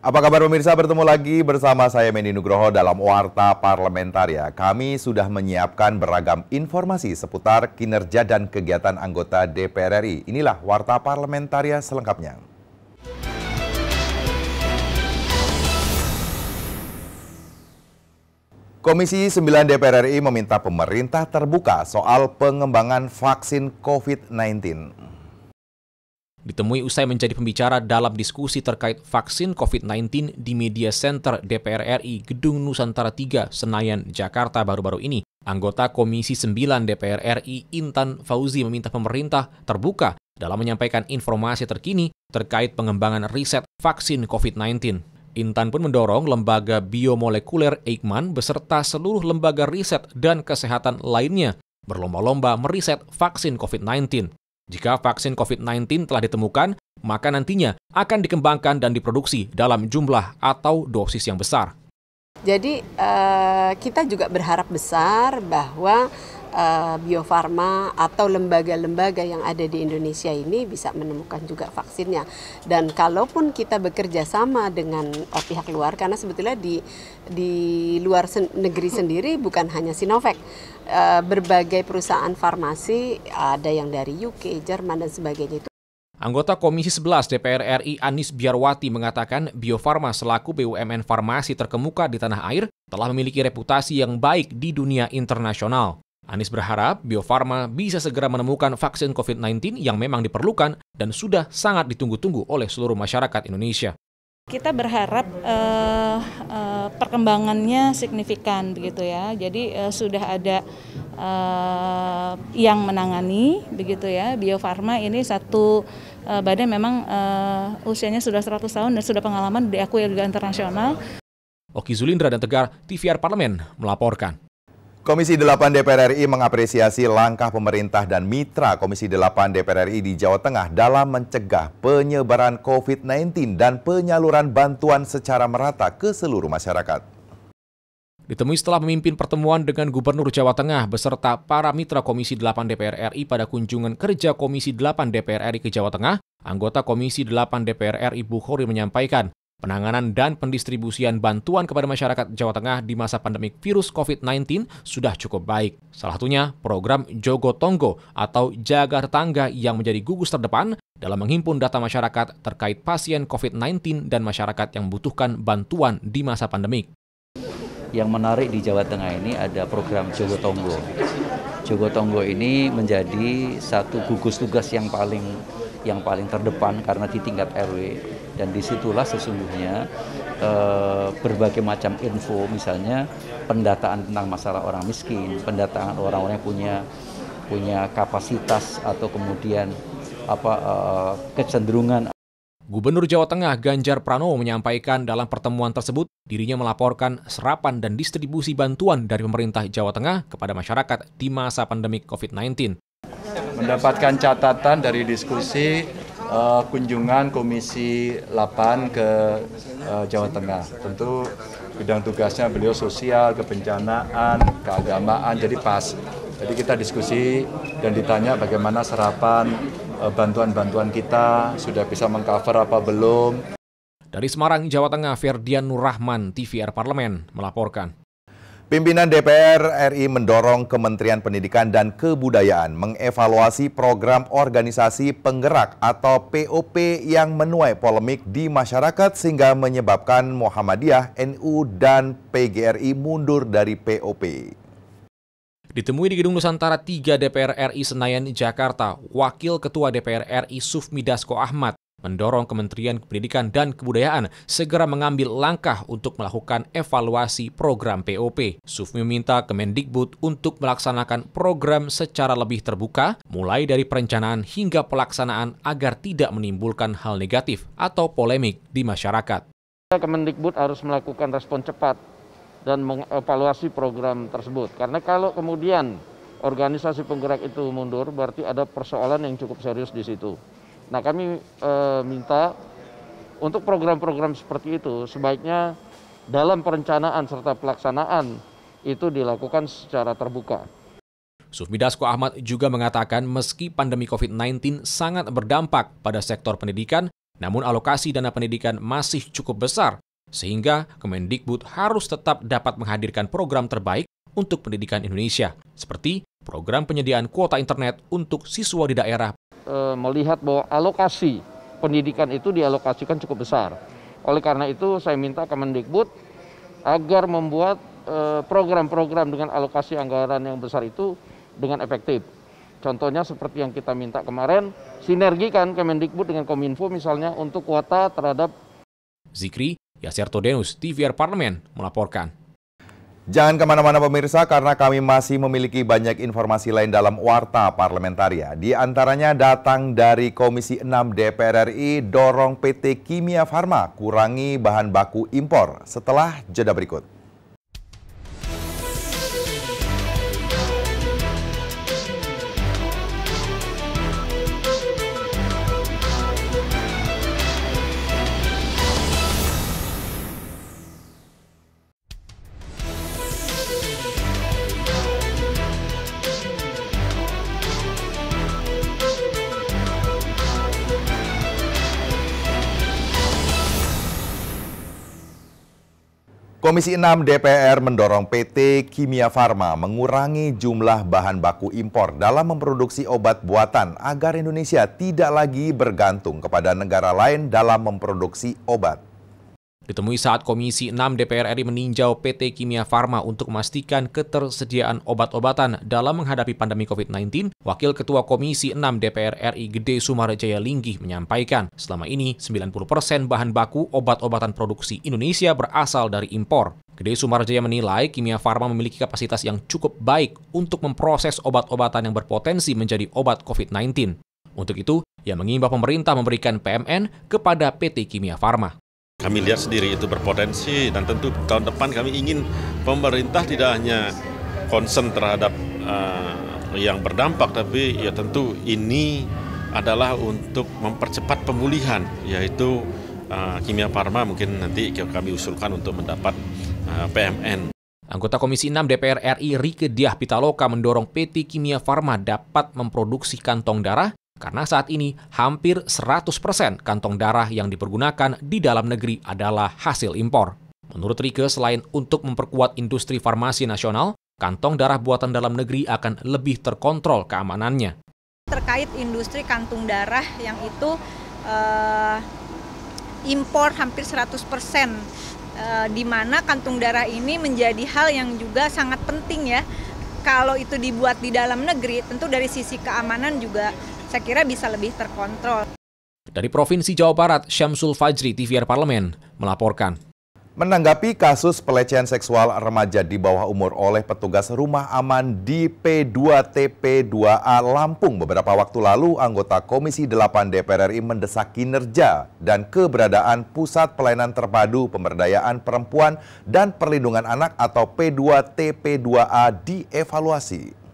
Apa kabar pemirsa? Bertemu lagi bersama saya Mendy Nugroho dalam Warta Parlamentaria. Kami sudah menyiapkan beragam informasi seputar kinerja dan kegiatan anggota DPR RI. Inilah Warta Parlamentaria selengkapnya. Komisi 9 DPR RI meminta pemerintah terbuka soal pengembangan vaksin COVID-19. Ditemui usai menjadi pembicara dalam diskusi terkait vaksin COVID-19 di Media Center DPR RI Gedung Nusantara 3, Senayan, Jakarta baru-baru ini, anggota Komisi 9 DPR RI Intan Fauzi meminta pemerintah terbuka dalam menyampaikan informasi terkini terkait pengembangan riset vaksin COVID-19. Intan pun mendorong lembaga biomolekuler Eijkman beserta seluruh lembaga riset dan kesehatan lainnya berlomba-lomba meriset vaksin COVID-19. Jika vaksin COVID-19 telah ditemukan, maka nantinya akan dikembangkan dan diproduksi dalam jumlah atau dosis yang besar. Jadi kita juga berharap besar bahwa Bio Farma atau lembaga-lembaga yang ada di Indonesia ini bisa menemukan juga vaksinnya. Dan kalaupun kita bekerja sama dengan pihak luar, karena sebetulnya di luar negeri sendiri bukan hanya Sinovac, berbagai perusahaan farmasi ada yang dari UK, Jerman dan sebagainya itu. Anggota Komisi 11 DPR RI Anies Biarwati mengatakan Bio Farma selaku BUMN farmasi terkemuka di tanah air telah memiliki reputasi yang baik di dunia internasional. Anies berharap Bio Farma bisa segera menemukan vaksin COVID-19 yang memang diperlukan dan sudah sangat ditunggu-tunggu oleh seluruh masyarakat Indonesia. Kita berharap perkembangannya signifikan begitu ya. Jadi sudah ada yang menangani begitu ya. Bio Farma ini satu badan memang usianya sudah 100 tahun dan sudah pengalaman diakui juga internasional. Oki Zulindra dan Tegar, TVR Parlemen melaporkan. Komisi 8 DPR RI mengapresiasi langkah pemerintah dan mitra Komisi 8 DPR RI di Jawa Tengah dalam mencegah penyebaran COVID-19 dan penyaluran bantuan secara merata ke seluruh masyarakat. Ditemui setelah memimpin pertemuan dengan Gubernur Jawa Tengah beserta para mitra Komisi 8 DPR RI pada kunjungan kerja Komisi 8 DPR RI ke Jawa Tengah, anggota Komisi 8 DPR RI Bukhori menyampaikan, penanganan dan pendistribusian bantuan kepada masyarakat Jawa Tengah di masa pandemik virus COVID-19 sudah cukup baik. Salah satunya program Jogo Tonggo atau Jaga Tetangga yang menjadi gugus terdepan dalam menghimpun data masyarakat terkait pasien COVID-19 dan masyarakat yang membutuhkan bantuan di masa pandemik. Yang menarik di Jawa Tengah ini ada program Jogo Tonggo. Jogo Tonggo ini menjadi satu gugus tugas yang paling terdepan karena di tingkat RW. Dan disitulah sesungguhnya berbagai macam info, misalnya pendataan tentang masalah orang miskin, pendataan orang-orang yang punya kapasitas atau kemudian kecenderungan. Gubernur Jawa Tengah Ganjar Pranowo menyampaikan dalam pertemuan tersebut dirinya melaporkan serapan dan distribusi bantuan dari pemerintah Jawa Tengah kepada masyarakat di masa pandemik COVID-19. Mendapatkan catatan dari diskusi kunjungan Komisi 8 ke Jawa Tengah. Tentu bidang tugasnya beliau sosial, kebencanaan, keagamaan, jadi pas. Jadi kita diskusi dan ditanya bagaimana serapan bantuan-bantuan kita, sudah bisa mengcover apa belum. Dari Semarang, Jawa Tengah, Ferdian Nurrahman, TVR Parlemen, melaporkan. Pimpinan DPR RI mendorong Kementerian Pendidikan dan Kebudayaan mengevaluasi program organisasi penggerak atau POP yang menuai polemik di masyarakat sehingga menyebabkan Muhammadiyah, NU, dan PGRI mundur dari POP. Ditemui di Gedung Nusantara 3 DPR RI Senayan, Jakarta, Wakil Ketua DPR RI Sufmi Dasko Ahmad mendorong Kementerian Pendidikan dan Kebudayaan segera mengambil langkah untuk melakukan evaluasi program POP. Sufmi meminta Kemendikbud untuk melaksanakan program secara lebih terbuka, mulai dari perencanaan hingga pelaksanaan agar tidak menimbulkan hal negatif atau polemik di masyarakat. Kemendikbud harus melakukan respon cepat dan mengevaluasi program tersebut. Karena kalau kemudian organisasi penggerak itu mundur, berarti ada persoalan yang cukup serius di situ. Nah, kami minta untuk program-program seperti itu sebaiknya dalam perencanaan serta pelaksanaan itu dilakukan secara terbuka. Sufmi Dasko Ahmad juga mengatakan meski pandemi COVID-19 sangat berdampak pada sektor pendidikan, Namun alokasi dana pendidikan masih cukup besar, sehingga Kemendikbud harus tetap dapat menghadirkan program terbaik untuk pendidikan Indonesia, seperti program penyediaan kuota internet untuk siswa di daerah. Melihat bahwa alokasi pendidikan itu dialokasikan cukup besar. Oleh karena itu saya minta Kemendikbud agar membuat program-program dengan alokasi anggaran yang besar itu dengan efektif. Contohnya seperti yang kita minta kemarin, sinergikan Kemendikbud dengan Kominfo misalnya untuk kuota terhadap. Zikri Yasyartodenus, TVR Parlemen, melaporkan. Jangan kemana-mana pemirsa, karena kami masih memiliki banyak informasi lain dalam Warta Parlamentaria. Di antaranya datang dari Komisi 6 DPR RI, dorong PT Kimia Farma kurangi bahan baku impor. Setelah jeda berikut. Komisi 6 DPR mendorong PT Kimia Farma mengurangi jumlah bahan baku impor dalam memproduksi obat buatan agar Indonesia tidak lagi bergantung kepada negara lain dalam memproduksi obat. Ditemui saat Komisi 6 DPR RI meninjau PT Kimia Farma untuk memastikan ketersediaan obat-obatan dalam menghadapi pandemi COVID-19, Wakil Ketua Komisi 6 DPR RI Gede Sumarjaya Linggih menyampaikan, selama ini 90% bahan baku obat-obatan produksi Indonesia berasal dari impor. Gede Sumarjaya menilai Kimia Farma memiliki kapasitas yang cukup baik untuk memproses obat-obatan yang berpotensi menjadi obat COVID-19. Untuk itu, ia mengimbau pemerintah memberikan PMN kepada PT Kimia Farma. Kami lihat sendiri itu berpotensi dan tentu tahun depan kami ingin pemerintah tidak hanya concern terhadap yang berdampak, tapi ya tentu ini adalah untuk mempercepat pemulihan, yaitu Kimia Farma mungkin nanti kami usulkan untuk mendapat PMN. Anggota Komisi 6 DPR RI Rieke Diah Pitaloka mendorong PT Kimia Farma dapat memproduksi kantong darah karena saat ini hampir 100% kantong darah yang dipergunakan di dalam negeri adalah hasil impor. Menurut Rieke, selain untuk memperkuat industri farmasi nasional, kantong darah buatan dalam negeri akan lebih terkontrol keamanannya. Terkait industri kantung darah yang itu impor hampir 100%, di mana kantung darah ini menjadi hal yang juga sangat penting ya. Kalau itu dibuat di dalam negeri, tentu dari sisi keamanan juga saya kira bisa lebih terkontrol. Dari Provinsi Jawa Barat, Syamsul Fajri, TVR Parlemen, melaporkan. Menanggapi kasus pelecehan seksual remaja di bawah umur oleh petugas rumah aman di P2TP2A Lampung beberapa waktu lalu, anggota Komisi 8 DPR RI mendesak kinerja dan keberadaan Pusat Pelayanan Terpadu Pemberdayaan Perempuan dan Perlindungan Anak atau P2TP2A dievaluasi.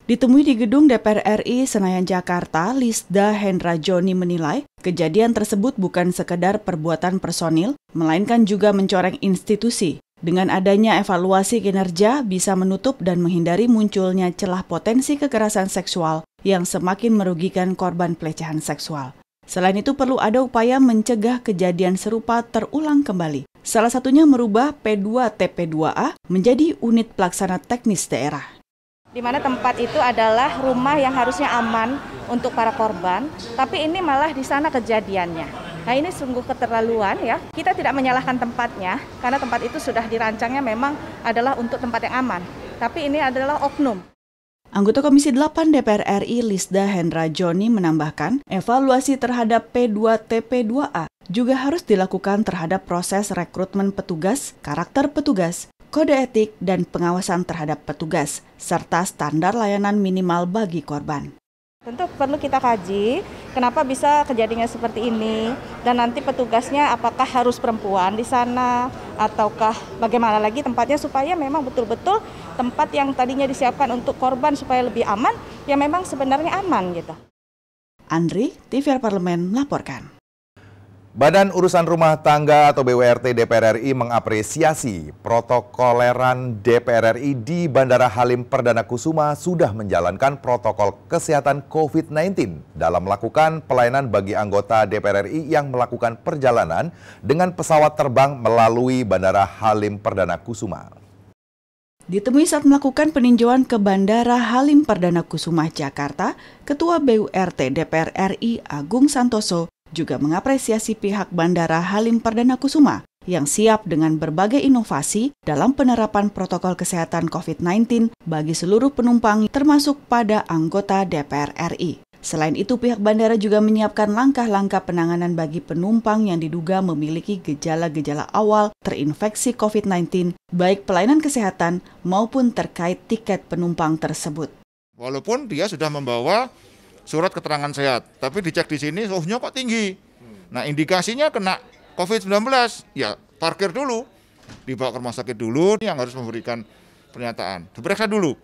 Ditemui di gedung DPR RI Senayan Jakarta, Lisda Hendra Joni menilai kejadian tersebut bukan sekedar perbuatan personil, melainkan juga mencoreng institusi. Dengan adanya evaluasi kinerja bisa menutup dan menghindari munculnya celah potensi kekerasan seksual yang semakin merugikan korban pelecehan seksual. Selain itu perlu ada upaya mencegah kejadian serupa terulang kembali. Salah satunya merubah P2TP2A menjadi unit pelaksana teknis daerah. Di mana tempat itu adalah rumah yang harusnya aman untuk para korban, tapi ini malah di sana kejadiannya. Nah ini sungguh keterlaluan ya. Kita tidak menyalahkan tempatnya, karena tempat itu sudah dirancangnya memang adalah untuk tempat yang aman. Tapi ini adalah oknum. Anggota Komisi 8 DPR RI Lisda Hendra Joni menambahkan, evaluasi terhadap P2TP2A juga harus dilakukan terhadap proses rekrutmen petugas, karakter petugas, kode etik, dan pengawasan terhadap petugas, serta standar layanan minimal bagi korban. Tentu perlu kita kaji kenapa bisa kejadiannya seperti ini, dan nanti petugasnya apakah harus perempuan di sana, ataukah bagaimana lagi tempatnya supaya memang betul-betul tempat yang tadinya disiapkan untuk korban supaya lebih aman, ya memang sebenarnya aman gitu. Andri, TVR Parlemen melaporkan. Badan Urusan Rumah Tangga atau BURT DPR RI mengapresiasi protokoleran DPR RI di Bandara Halim Perdana Kusuma sudah menjalankan protokol kesehatan COVID-19 dalam melakukan pelayanan bagi anggota DPR RI yang melakukan perjalanan dengan pesawat terbang melalui Bandara Halim Perdana Kusuma. Ditemui saat melakukan peninjauan ke Bandara Halim Perdana Kusuma, Jakarta, Ketua BURT DPR RI Agung Santoso juga mengapresiasi pihak Bandara Halim Perdana Kusuma yang siap dengan berbagai inovasi dalam penerapan protokol kesehatan COVID-19 bagi seluruh penumpang termasuk pada anggota DPR RI. Selain itu, pihak bandara juga menyiapkan langkah-langkah penanganan bagi penumpang yang diduga memiliki gejala-gejala awal terinfeksi COVID-19, baik pelayanan kesehatan maupun terkait tiket penumpang tersebut. Walaupun dia sudah membawa surat keterangan sehat, tapi dicek di sini suhunya kok tinggi. Nah, indikasinya kena COVID-19, ya parkir dulu, dibawa ke rumah sakit dulu, yang harus memberikan pernyataan, diperiksa dulu.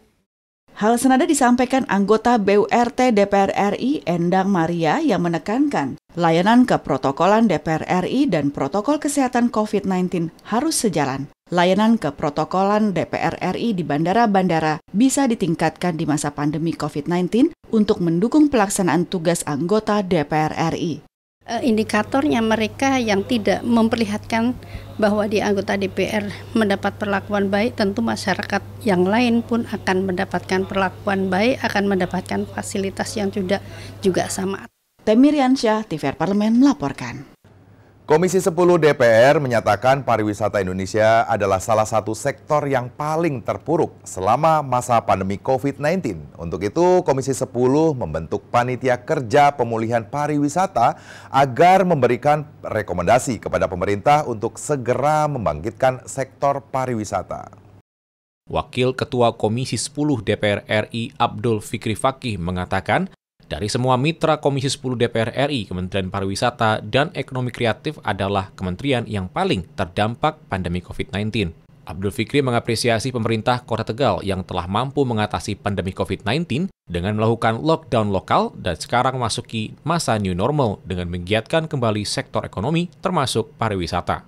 Hal senada disampaikan anggota BURT DPR RI Endang Maria yang menekankan layanan keprotokolan DPR RI dan protokol kesehatan COVID-19 harus sejalan. Layanan keprotokolan DPR RI di bandara-bandara bisa ditingkatkan di masa pandemi COVID-19 untuk mendukung pelaksanaan tugas anggota DPR RI. Indikatornya mereka yang tidak memperlihatkan bahwa di anggota DPR mendapat perlakuan baik, tentu masyarakat yang lain pun akan mendapatkan perlakuan baik, akan mendapatkan fasilitas yang juga sama. Temiriansyah, TVR Parlemen melaporkan. Komisi 10 DPR menyatakan pariwisata Indonesia adalah salah satu sektor yang paling terpuruk selama masa pandemi COVID-19. Untuk itu, Komisi 10 membentuk Panitia Kerja Pemulihan Pariwisata agar memberikan rekomendasi kepada pemerintah untuk segera membangkitkan sektor pariwisata. Wakil Ketua Komisi 10 DPR RI Abdul Fikri Fakih mengatakan, dari semua mitra Komisi 10 DPR RI, Kementerian Pariwisata dan Ekonomi Kreatif adalah kementerian yang paling terdampak pandemi COVID-19. Abdul Fikri mengapresiasi pemerintah Kota Tegal yang telah mampu mengatasi pandemi COVID-19 dengan melakukan lockdown lokal dan sekarang memasuki masa new normal dengan menggiatkan kembali sektor ekonomi termasuk pariwisata.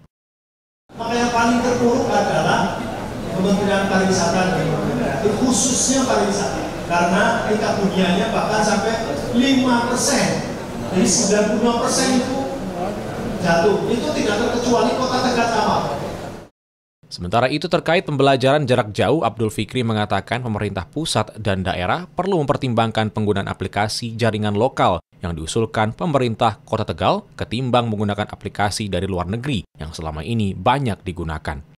Maka yang paling terpuruk adalah Kementerian Pariwisata dan Ekonomi Kreatif, khususnya pariwisata. Karena tingkat huniannya bahkan sampai 5%, jadi 95% itu jatuh. Itu tidak terkecuali Kota Tegal sama. Sementara itu terkait pembelajaran jarak jauh, Abdul Fikri mengatakan pemerintah pusat dan daerah perlu mempertimbangkan penggunaan aplikasi jaringan lokal yang diusulkan pemerintah Kota Tegal ketimbang menggunakan aplikasi dari luar negeri yang selama ini banyak digunakan.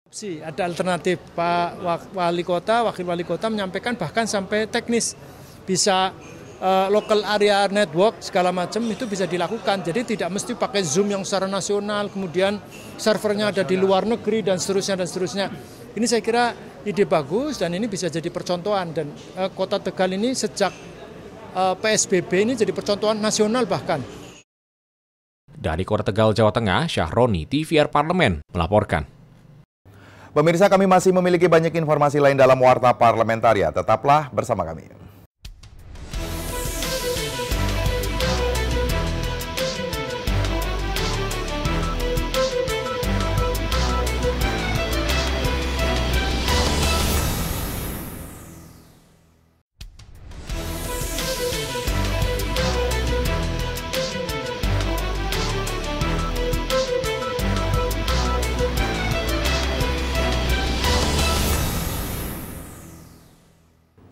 Ada alternatif, Pak Wali Kota, Wakil Wali Kota menyampaikan bahkan sampai teknis, bisa local area network segala macam itu bisa dilakukan. Jadi tidak mesti pakai Zoom yang secara nasional, kemudian servernya ada di luar negeri dan seterusnya dan seterusnya. Ini saya kira ide bagus dan ini bisa jadi percontohan, dan Kota Tegal ini sejak PSBB ini jadi percontohan nasional bahkan. Dari Kota Tegal, Jawa Tengah, Syahroni, TVR Parlemen melaporkan. Pemirsa, kami masih memiliki banyak informasi lain dalam Warta Parlamentaria. Tetaplah bersama kami.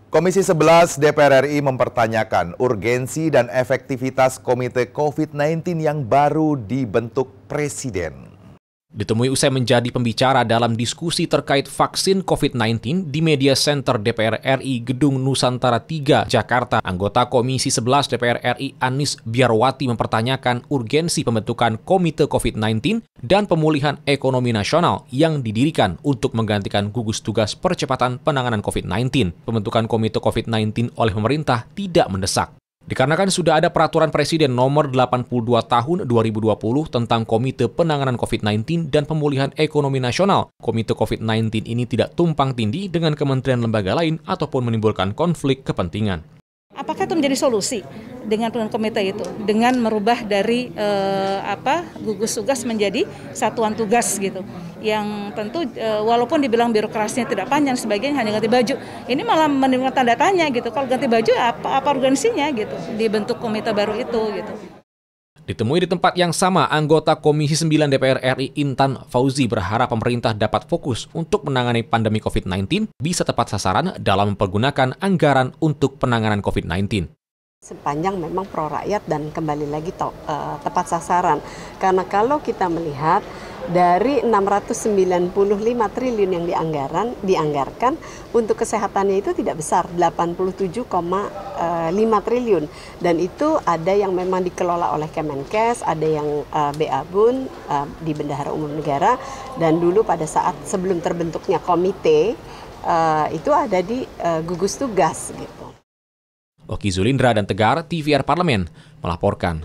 Komisi 11 DPR RI mempertanyakan urgensi dan efektivitas Komite COVID-19 yang baru dibentuk Presiden. Ditemui usai menjadi pembicara dalam diskusi terkait vaksin COVID-19 di Media Center DPR RI Gedung Nusantara 3, Jakarta, anggota Komisi 11 DPR RI Anis Biarwati mempertanyakan urgensi pembentukan Komite COVID-19 dan Pemulihan Ekonomi Nasional yang didirikan untuk menggantikan gugus tugas percepatan penanganan COVID-19. Pembentukan Komite COVID-19 oleh pemerintah tidak mendesak. Dikarenakan sudah ada peraturan Presiden nomor 82 tahun 2020 tentang Komite Penanganan COVID-19 dan Pemulihan Ekonomi Nasional, Komite COVID-19 ini tidak tumpang tindih dengan kementerian lembaga lain ataupun menimbulkan konflik kepentingan. Apakah itu menjadi solusi dengan komite itu, dengan merubah dari gugus tugas menjadi satuan tugas gitu, yang tentu walaupun dibilang birokrasinya tidak panjang sebagainya, hanya ganti baju, ini malah menimbulkan tanda tanya gitu. Kalau ganti baju apa urgensinya gitu dibentuk komite baru itu gitu. Ditemui di tempat yang sama, anggota Komisi 9 DPR RI Intan Fauzi berharap pemerintah dapat fokus untuk menangani pandemi COVID-19 bisa tepat sasaran dalam mempergunakan anggaran untuk penanganan COVID-19. Sepanjang memang pro rakyat dan kembali lagi tepat sasaran. Karena kalau kita melihat dari 695 triliun yang dianggarkan untuk kesehatannya itu tidak besar, 87,5 triliun. Dan itu ada yang memang dikelola oleh Kemenkes, ada yang BA-Bun di Bendahara Umum Negara, dan dulu pada saat sebelum terbentuknya komite itu ada di gugus tugas gitu. Oki Zulindra dan Tegar, TVR Parlemen, melaporkan.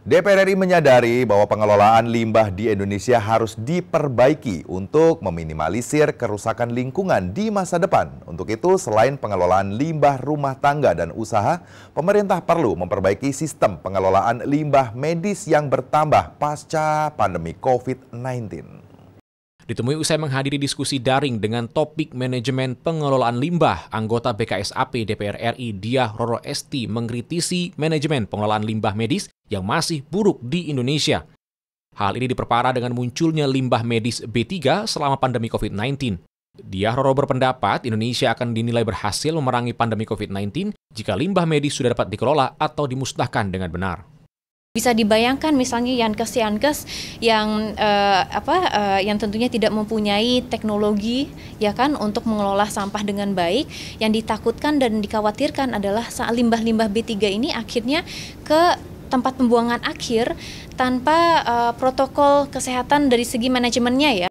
DPR RI menyadari bahwa pengelolaan limbah di Indonesia harus diperbaiki untuk meminimalisir kerusakan lingkungan di masa depan. Untuk itu, selain pengelolaan limbah rumah tangga dan usaha, pemerintah perlu memperbaiki sistem pengelolaan limbah medis yang bertambah pasca pandemi COVID-19. Ditemui usai menghadiri diskusi daring dengan topik manajemen pengelolaan limbah, anggota BKSAP DPR RI Diah Roro Esti mengkritisi manajemen pengelolaan limbah medis yang masih buruk di Indonesia. Hal ini diperparah dengan munculnya limbah medis B3 selama pandemi COVID-19. Diah Roro berpendapat Indonesia akan dinilai berhasil memerangi pandemi COVID-19 jika limbah medis sudah dapat dikelola atau dimusnahkan dengan benar. Bisa dibayangkan misalnya Yankes yang yang tentunya tidak mempunyai teknologi ya kan untuk mengelola sampah dengan baik. Yang ditakutkan dan dikhawatirkan adalah limbah-limbah B3 ini akhirnya ke tempat pembuangan akhir tanpa protokol kesehatan dari segi manajemennya ya.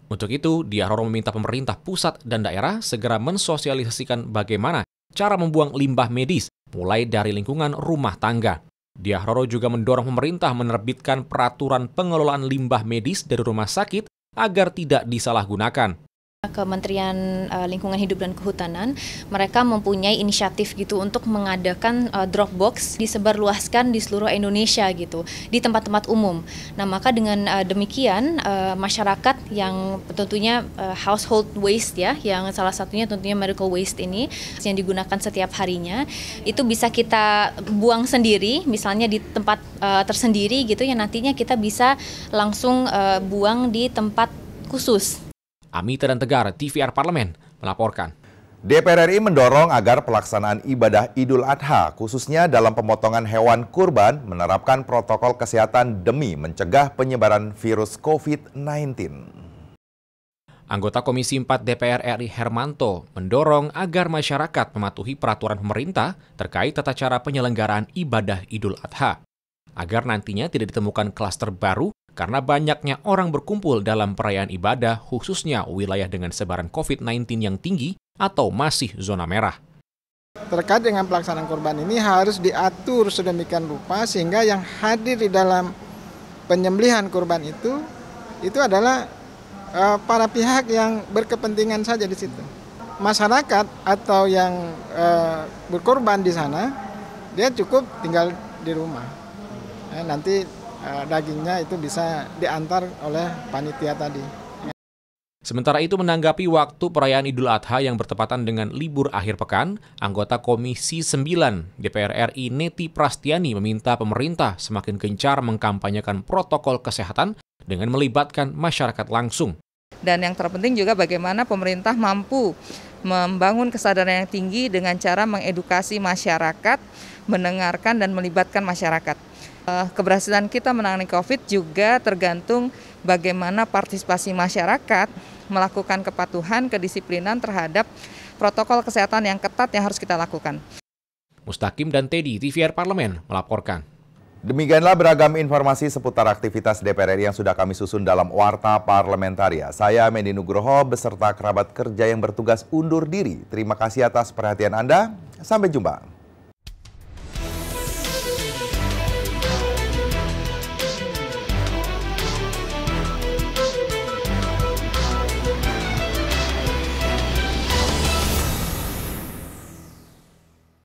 Untuk itu, Diah Roro meminta pemerintah pusat dan daerah segera mensosialisasikan bagaimana cara membuang limbah medis mulai dari lingkungan rumah tangga. Diah Roro juga mendorong pemerintah menerbitkan peraturan pengelolaan limbah medis dari rumah sakit agar tidak disalahgunakan. Kementerian Lingkungan Hidup dan Kehutanan, mereka mempunyai inisiatif gitu untuk mengadakan drop box disebarluaskan di seluruh Indonesia gitu, di tempat-tempat umum. Nah, maka dengan demikian masyarakat yang tentunya household waste ya, yang salah satunya tentunya medical waste ini yang digunakan setiap harinya, itu bisa kita buang sendiri, misalnya di tempat tersendiri gitu, yang nantinya kita bisa langsung buang di tempat khusus. Amita dan Tegar, TVR Parlemen, melaporkan. DPR RI mendorong agar pelaksanaan ibadah Idul Adha, khususnya dalam pemotongan hewan kurban, menerapkan protokol kesehatan demi mencegah penyebaran virus COVID-19. Anggota Komisi 4 DPR RI Hermanto mendorong agar masyarakat mematuhi peraturan pemerintah terkait tata cara penyelenggaraan ibadah Idul Adha, agar nantinya tidak ditemukan klaster baru karena banyaknya orang berkumpul dalam perayaan ibadah, khususnya wilayah dengan sebaran COVID-19 yang tinggi atau masih zona merah. Terkait dengan pelaksanaan kurban ini harus diatur sedemikian rupa sehingga yang hadir di dalam penyembelihan kurban itu adalah para pihak yang berkepentingan saja di situ. Masyarakat atau yang berkorban di sana, dia cukup tinggal di rumah. Nanti dagingnya itu bisa diantar oleh panitia tadi. Sementara itu menanggapi waktu perayaan Idul Adha yang bertepatan dengan libur akhir pekan, anggota Komisi 9 DPR RI Neti Prastiani meminta pemerintah semakin gencar mengkampanyekan protokol kesehatan dengan melibatkan masyarakat langsung. Dan yang terpenting juga bagaimana pemerintah mampu membangun kesadaran yang tinggi dengan cara mengedukasi masyarakat, mendengarkan dan melibatkan masyarakat. Keberhasilan kita menangani COVID juga tergantung bagaimana partisipasi masyarakat melakukan kepatuhan, kedisiplinan terhadap protokol kesehatan yang ketat yang harus kita lakukan. Mustaqim dan Teddy, TVR Parlemen, melaporkan. Demikianlah beragam informasi seputar aktivitas DPR RI yang sudah kami susun dalam Warta Parlamentaria. Saya Mendy Nugroho beserta kerabat kerja yang bertugas undur diri. Terima kasih atas perhatian Anda. Sampai jumpa.